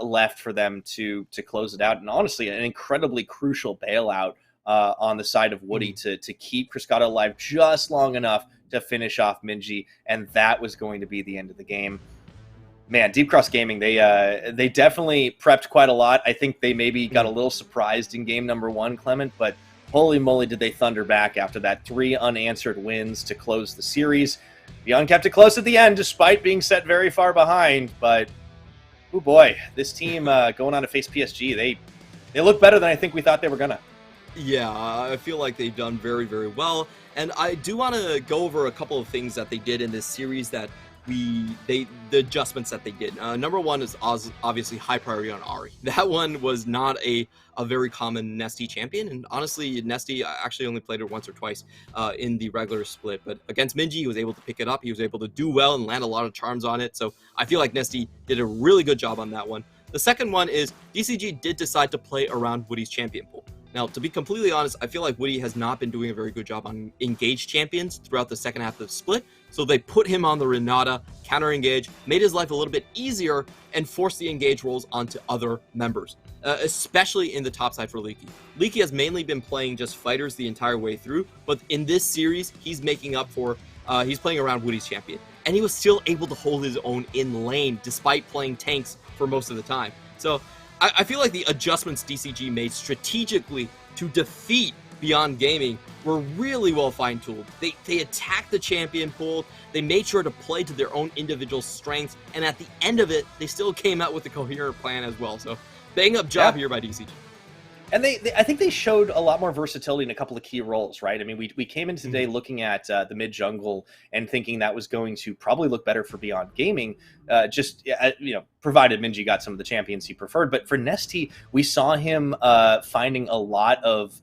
left for them to close it out. And honestly, an incredibly crucial bailout on the side of Woody to keep Cruscata alive just long enough to finish off Minji, and that was going to be the end of the game. Man, Deep Cross Gaming, they definitely prepped quite a lot. I think they maybe got a little surprised in game number 1, Clement, but holy moly did they thunder back after that 3 unanswered wins to close the series. Beyond kept it close at the end despite being set very far behind, but oh boy, this team going on to face PSG, they look better than I think we thought they were gonna. Yeah, I feel like they've done very, very well. And I do want to go over a couple of things that they did in this series that the adjustments that they did. Number one is obviously high priority on Ahri. That one was not a very common Nesty champion, and honestly, Nesty actually only played it once or twice in the regular split, but against Minji, he was able to pick it up. He was able to do well and land a lot of charms on it, so I feel like Nesty did a really good job on that one. The second one is DCG did decide to play around Woody's champion pool. Now, to be completely honest, I feel like Woody has not been doing a very good job on engaged champions throughout the second half of the split, so they put him on the Renata, counter-engage, made his life a little bit easier, and forced the engage rolls onto other members, especially in the top side for Leaky. Leaky has mainly been playing just fighters the entire way through, but in this series, he's making up for, he's playing around Woody's champion, and he was still able to hold his own in lane despite playing tanks for most of the time. So I feel like the adjustments DCG made strategically to defeat Beyond Gaming were really well fine-tuned. They attacked the champion pool, they made sure to play to their own individual strengths, and at the end of it, they still came out with a coherent plan as well. So, bang-up job here by DCG. And I think they showed a lot more versatility in a couple of key roles, right? I mean, we came in today looking at the mid jungle and thinking that was going to probably look better for Beyond Gaming, provided Minji got some of the champions he preferred. But for Nesty, we saw him finding a lot of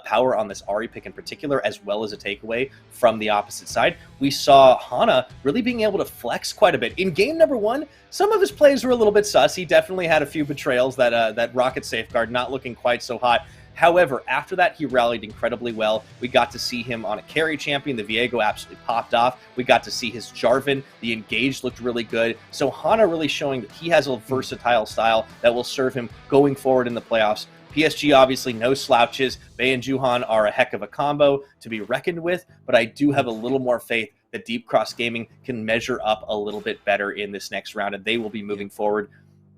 power on this Ahri pick in particular, as well as a takeaway from the opposite side. We saw Hana really being able to flex quite a bit. In game number 1, some of his plays were a little bit sus. He definitely had a few betrayals, that Rocket Safeguard not looking quite so hot. However, after that, he rallied incredibly well. We got to see him on a carry champion. The Viego absolutely popped off. We got to see his Jarvan. The Engage looked really good. So Hana really showing that he has a versatile style that will serve him going forward in the playoffs. PSG, obviously, no slouches. Bei and Juhan are a heck of a combo to be reckoned with, but I do have a little more faith that Deep Cross Gaming can measure up a little bit better in this next round, and they will be moving forward.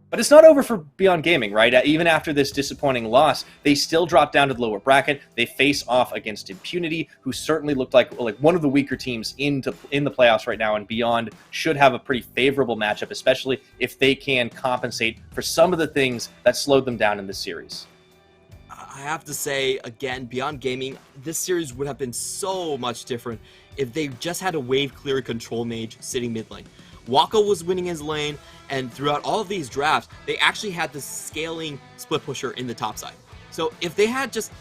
But it's not over for Beyond Gaming, right? Even after this disappointing loss, they still drop down to the lower bracket. They face off against Impunity, who certainly looked like one of the weaker teams in the playoffs right now, and Beyond should have a pretty favorable matchup, especially if they can compensate for some of the things that slowed them down in this series. I have to say, again, Beyond Gaming, this series would have been so much different if they just had a wave clear control mage sitting mid lane. Waka was winning his lane, and throughout all of these drafts, they actually had the scaling split pusher in the top side. So if they had just,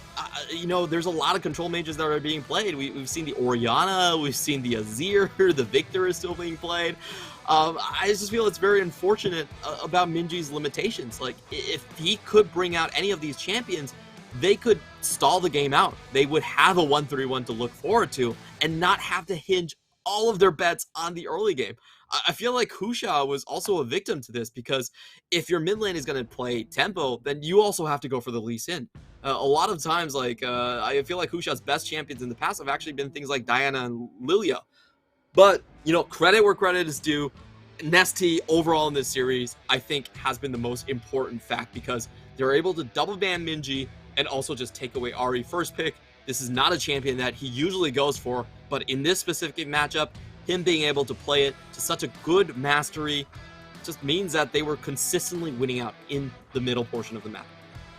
there's a lot of control mages that are being played. We've seen the Orianna, we've seen the Azir, the Victor is still being played. I just feel it's very unfortunate about Minji's limitations. Like, if he could bring out any of these champions, they could stall the game out. They would have a 1-3-1 to look forward to and not have to hinge all of their bets on the early game. I feel like Husha was also a victim to this, because if your mid lane is going to play tempo, then you also have to go for the Lee Sin. A lot of times, I feel like Husha's best champions in the past have actually been things like Diana and Lilia. But, credit where credit is due. Nesty, overall in this series, I think has been the most important fact, because they're able to double ban Minji and also just take away Ahri first pick. This is not a champion that he usually goes for, but in this specific matchup, him being able to play it to such a good mastery just means that they were consistently winning out in the middle portion of the map.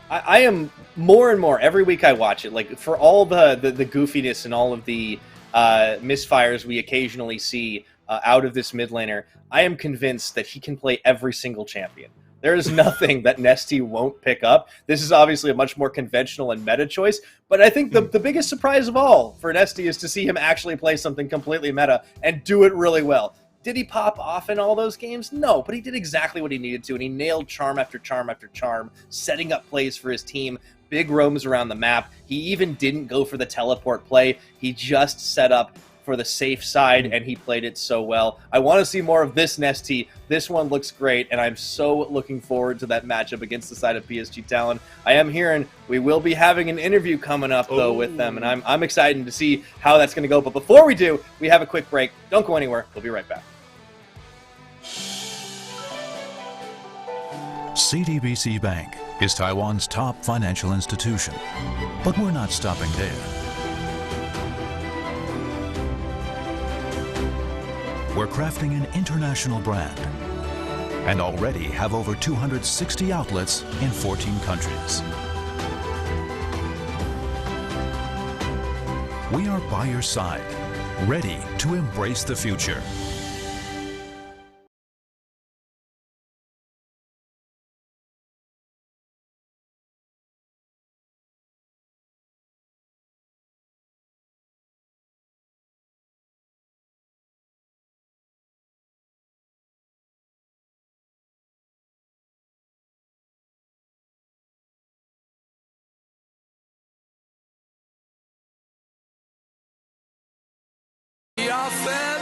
I am more and more, every week I watch it, like, for all the goofiness and all of the misfires we occasionally see out of this mid laner, I am convinced that he can play every single champion. There is nothing that Nesty won't pick up. This is obviously a much more conventional and meta choice, but I think the biggest surprise of all for Nesty is to see him actually play something completely meta and do it really well. Did he pop off in all those games? No, but he did exactly what he needed to, and he nailed charm after charm after charm, setting up plays for his team, big roams around the map. He even didn't go for the teleport play. He just set up for the safe side, and he played it so well. I want to see more of this Nesty. This one looks great, and I'm so looking forward to that matchup against the side of PSG Talon. I am hearing we will be having an interview coming up, though, with them, and I'm excited to see how that's going to go. But before we do, we have a quick break. Don't go anywhere. We'll be right back. CTBC Bank is Taiwan's top financial institution, but we're not stopping there. We're crafting an international brand and already have over 260 outlets in 14 countries. We are by your side, ready to embrace the future. Our family.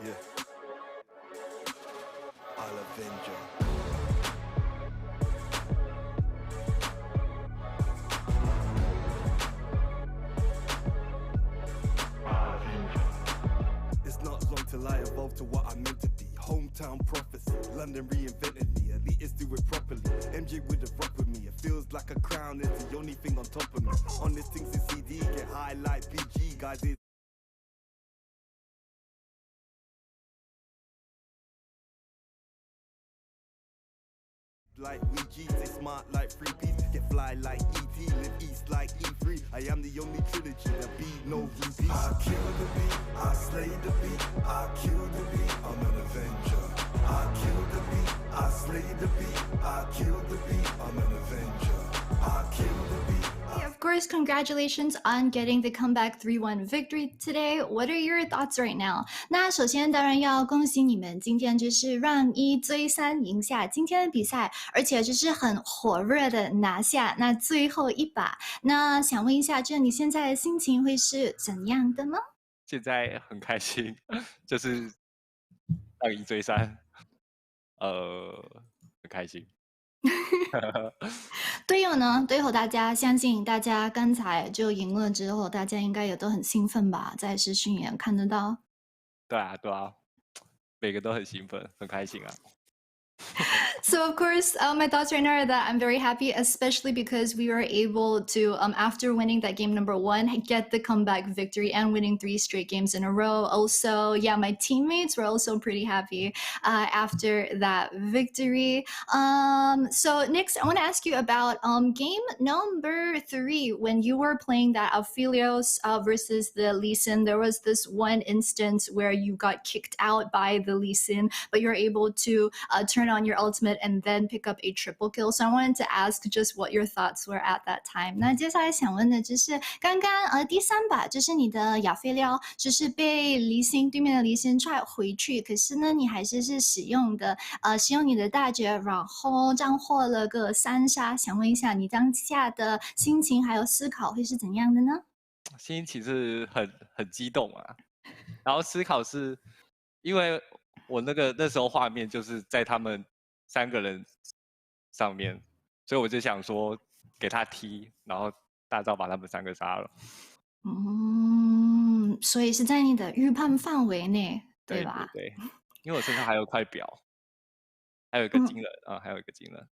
Yeah. I'll avenge you. It's not long till I evolve to what I'm meant to be. Hometown prophecy, London reinvented me. Elitists do it properly. MJ would have rocked with me. It feels like a crown is the only thing on top of me. Honest things in CD, get high like PG. Guys, it's like Ouija, stay smart like 3Ps, get fly like ET, live east like E3. I am the only trilogy, there be no repeat. I kill the beat, I slay the beat, I kill the beat, I'm an avenger. I kill the beat, I slay the beat, I kill the beat, I'm an avenger. I kill the beat. Of course, congratulations on getting the comeback 3-1 victory today. What are your thoughts right now? 那首先当然要恭喜你们，今天就是让1追3赢下今天的比赛，而且就是很火热的拿下那最后一把。那想问一下，就你现在的心情会是怎样的呢？现在很开心，就是让1追3，很开心。队友呢？队友大家相信大家刚才就赢了之后，大家应该也都很兴奋吧？在视讯也看得到。对啊，对啊，每个都很兴奋，很开心啊。So of course, my thoughts right now are that I'm very happy, especially because we were able to, after winning that game number 1, get the comeback victory and winning 3 straight games in a row. Also, yeah, my teammates were also pretty happy after that victory. So next, I want to ask you about game number 3. When you were playing that Aphelios versus the Lee Sin, there was this one instance where you got kicked out by the Lee Sin, but you were able to turn on your ultimate and then pick up a triple kill. So I wanted to ask just what your thoughts were at that time. 那接下来想问的就是刚刚第3把就是你的亚菲廖就是被对面的离心踹回去，可是呢你还是使用你的大绝，然后斩获了个3杀。想问一下你当下的心情还有思考会是怎样的呢？心情是很激动啊，然后思考是因为我那时候画面就是在他们3个人上面，所以我就想说给他踢，然后大招把他们3个杀了。所以是在你的预判范围内，对吧？对，因为我身上还有块表，还有一个惊人啊，还有一个惊人。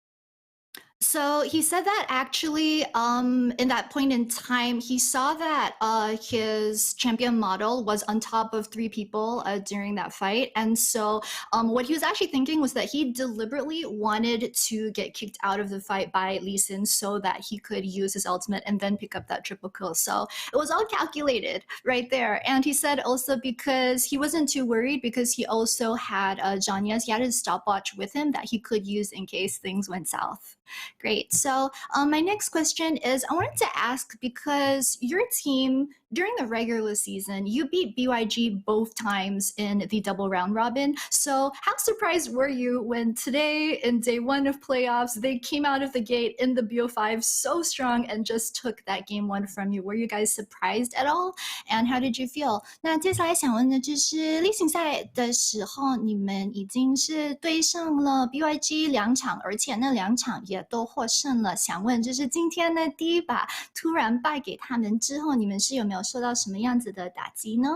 So he said that actually, in that point in time, he saw that his champion model was on top of 3 people during that fight. And so what he was actually thinking was that he deliberately wanted to get kicked out of the fight by Lee Sin so that he could use his ultimate and then pick up that triple kill. So it was all calculated right there. And he said also because he wasn't too worried because he also had Janya's, he had his stopwatch with him that he could use in case things went south. Great. So my next question is, I wanted to ask because your team during the regular season, you beat BYG both times in the double round robin. So how surprised were you when today in day 1 of playoffs, they came out of the gate in the BO5 so strong and just took that game 1 from you? Were you guys surprised at all? And how did you feel? 那接下来想问的就是例行赛的时候，你们已经是对上了 BYG 2场，而且那2场也都获胜了。想问就是今天呢第一把突然败给他们之后，你们是有没有受到什么样子的打击呢？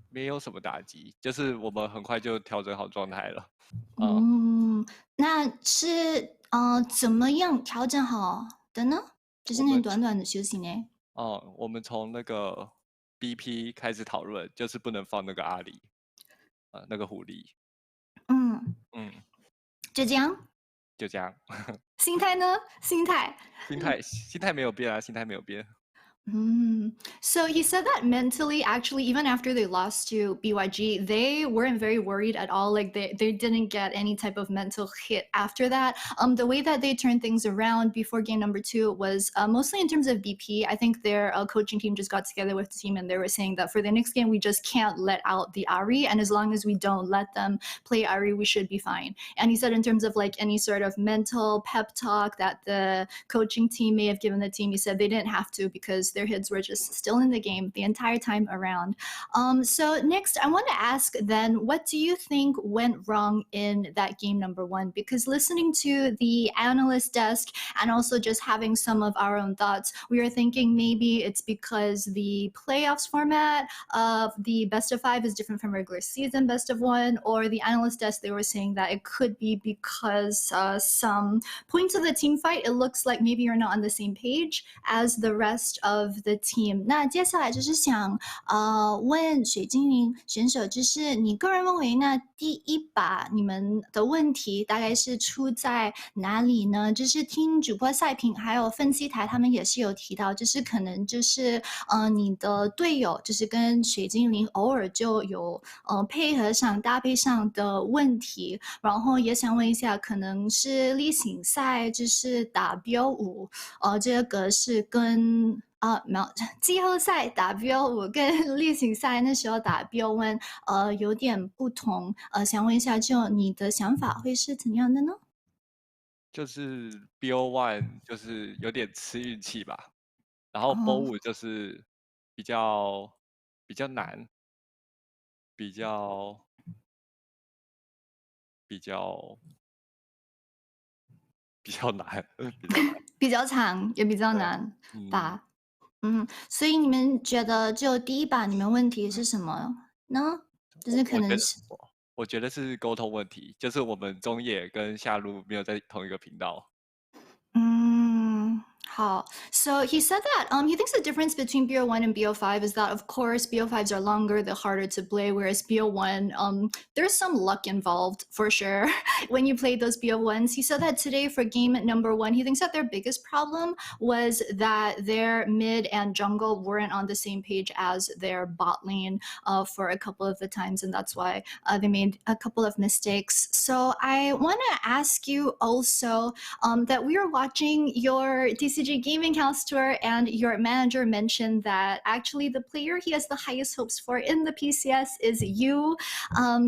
没有什么打击，就是我们很快就调整好状态了。那是怎么样调整好的呢？就是那短短的休息内。我们从那个 BP 开始讨论，就是不能放那个阿里，那个狐狸。就这样。就这样。心态呢？心态没有变啊，心态没有变。So he said that mentally, actually, even after they lost to BYG, they weren't very worried at all. Like they didn't get any type of mental hit after that. The way that they turned things around before game number 2 was mostly in terms of BP. I think their coaching team just got together with the team and they were saying that for the next game, we just can't let out the Ari. And as long as we don't let them play Ari, we should be fine. And he said in terms of like any sort of mental pep talk that the coaching team may have given the team, he said they didn't have to because their heads were just still in the game the entire time around. So next, I want to ask then, what do you think went wrong in that game number 1? Because listening to the analyst desk and also just having some of our own thoughts, we are thinking maybe it's because the playoffs format of the best of 5 is different from regular season best of 1, or the analyst desk, they were saying that it could be because some points of the team fight, it looks like maybe you're not on the same page as the rest of the team. 那接下来就是想问水精灵选手，就是你个人认为那第一把你们的问题大概是出在哪里呢？就是听主播赛评还有分析台他们也是有提到，就是可能就是你的队友就是跟水精灵偶尔就有配合上搭配上的问题，然后也想问一下，可能是例行赛就是打BO5这个格式跟没有，季后赛打 BO5跟例行赛那时候打 BO1有点不同，想问一下，就你的想法会是怎样的呢？就是 BO1 就是有点吃运气吧，然后哦 BO5 就是比较难，比较难，比较难。比较长也比较对，难嗯，打，所以你们觉得就第一把你们问题是什么呢？就是可我觉得能是我觉得是沟通问题，就是我们中野跟下路没有在同一个频道。好. So he said that he thinks the difference between BO1 and BO5 is that, of course, BO5s are longer, they're harder to play, whereas BO1, there's some luck involved for sure when you play those BO1s. He said that today for game number 1, he thinks that their biggest problem was that their mid and jungle weren't on the same page as their bot lane for a couple of the times, and that's why they made a couple of mistakes. So I want to ask you also that we were watching your DCG Gaming House tour, and your manager mentioned that actually the player he has the highest hopes for in the PCS is you.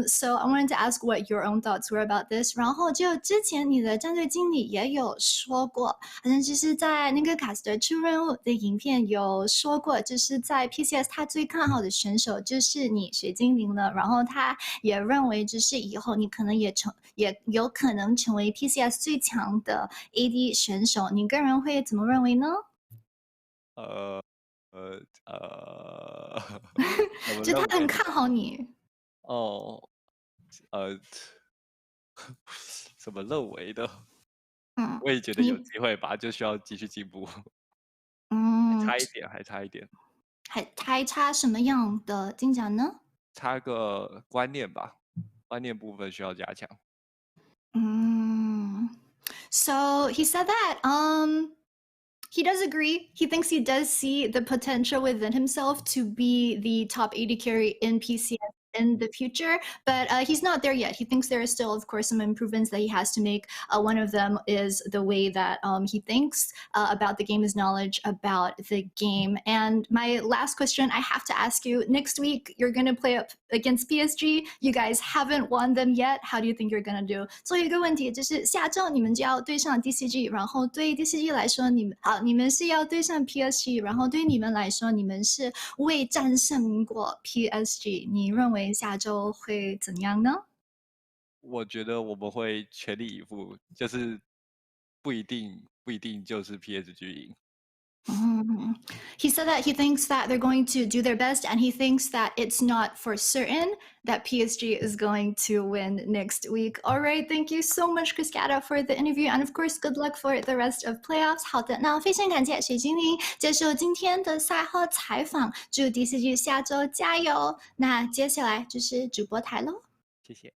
So I wanted to ask what your own thoughts were about this. 然后就之前你的战队经理也有说过，好像就是在那个卡斯特出任务的影片有说过，就是在 PCS 他最看好的选手就是你水精灵了，然后他也认为就是以后你可能也有可能成为 PCS 最强的 AD 选手，你个人会怎么认为呢？怎么就他认为？很看好你。哦，怎么认为的？我也觉得有机会吧，就需要继续进步。还差一点，还差一点。还差什么样的进展呢？差个观念吧，观念部分需要加强。So he said that he does agree. He thinks he does see the potential within himself to be the top 80 carry in PCS in the future, but he's not there yet. He thinks there is still, of course, some improvements that he has to make. One of them is the way that he thinks about the game, his knowledge about the game. And my last question I have to ask you, next week you're going to play up against PSG. You guys haven't won them yet. How do you think you're going to do? 最后一个问题就是下周你们就要对上 DCG， 然后对 DCG 来说，你们是要对上 PSG， 然后对你们来说，你们是未战胜过 PSG， 你认为下周会怎样呢？我觉得我们会全力以赴，就是不一定就是 PSG 赢。He said that he thinks that they're going to do their best, and he thinks that it's not for certain that PSG is going to win next week. All right, thank you so much, Cascada, for the interview, and of course, good luck for the rest of playoffs. 好的，那非常感谢水精灵接受今天的赛后采访，祝 DCG 下周加油。那接下来就是主播台喽。谢谢。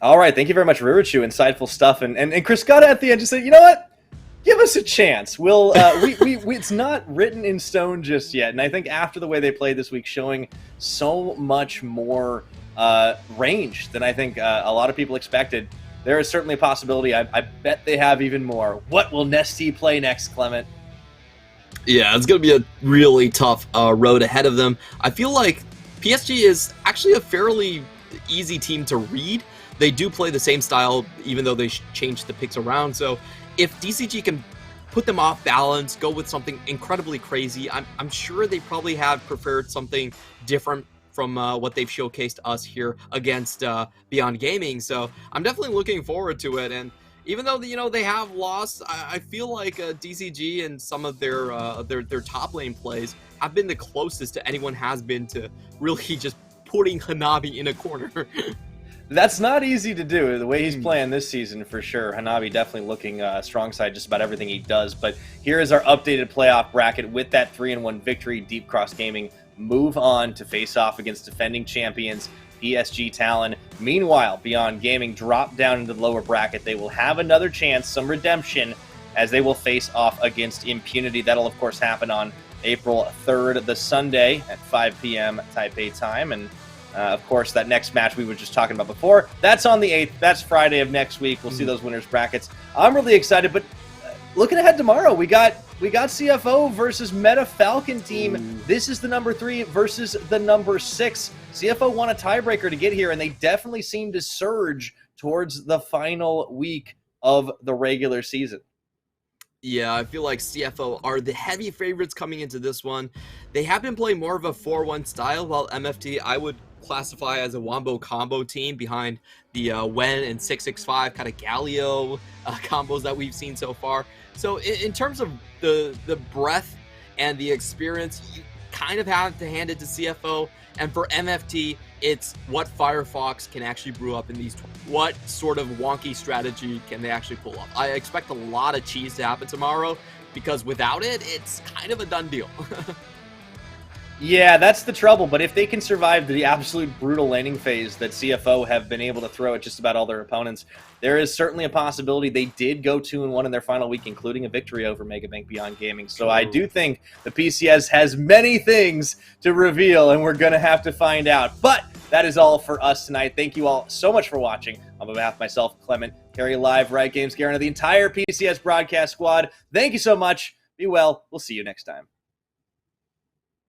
All right, thank you very much, Ririchu. Insightful stuff, and Chris Scott at the end just said, you know what? Give us a chance. We'll we it's not written in stone just yet, and I think after the way they played this week, showing so much more range than I think a lot of people expected, there is certainly a possibility. I bet they have even more. What will Nesty play next, Clement? Yeah, it's going to be a really tough road ahead of them. I feel like PSG is actually a fairly easy team to read. They do play the same style, even though they changed the picks around. So if DCG can put them off balance, go with something incredibly crazy. I'm sure they probably have preferred something different from what they've showcased us here against Beyond Gaming. So I'm definitely looking forward to it. And even though they have lost, I feel like DCG and some of their top lane plays have been the closest to anyone has been to really just putting Hanabi in a corner. That's not easy to do, the way he's playing this season, for sure. Hanabi definitely looking strong side just about everything he does. But here is our updated playoff bracket with that 3-1 victory. Deep Cross Gaming move on to face off against defending champions PSG Talon. Meanwhile, Beyond Gaming drop down into the lower bracket. They will have another chance, some redemption, as they will face off against Impunity. That'll, of course, happen on April 3rd, the Sunday at 5 p.m. Taipei time. And of course, that next match we were just talking about before, that's on the 8th. That's Friday of next week. We'll see those winners brackets. I'm really excited, but looking ahead tomorrow, we got CFO versus Meta Falcon team. This is the number 3 versus the number 6. CFO won a tiebreaker to get here, and they definitely seem to surge towards the final week of the regular season. Yeah, I feel like CFO are the heavy favorites coming into this one. They have been playing more of a 4-1 style, while MFT I would classify as a wombo combo team behind the Wen and 665 kind of Galio combos that we've seen so far. So in terms of the breadth and the experience, you kind of have to hand it to CFO. And for MFT, it's what Firefox can actually brew up in these. What sort of wonky strategy can they actually pull off? I expect a lot of cheese to happen tomorrow, because without it, it's kind of a done deal. Yeah, that's the trouble. But if they can survive the absolute brutal laning phase that CFO have been able to throw at just about all their opponents, there is certainly a possibility. They did go 2-1 in their final week, including a victory over Megabank Beyond Gaming. So I do think the PCS has many things to reveal, and we're going to have to find out. But that is all for us tonight. Thank you all so much for watching. On behalf of myself, Clement, Carrie Live, Riot Games, Garen, and the entire PCS broadcast squad, thank you so much. Be well. We'll see you next time.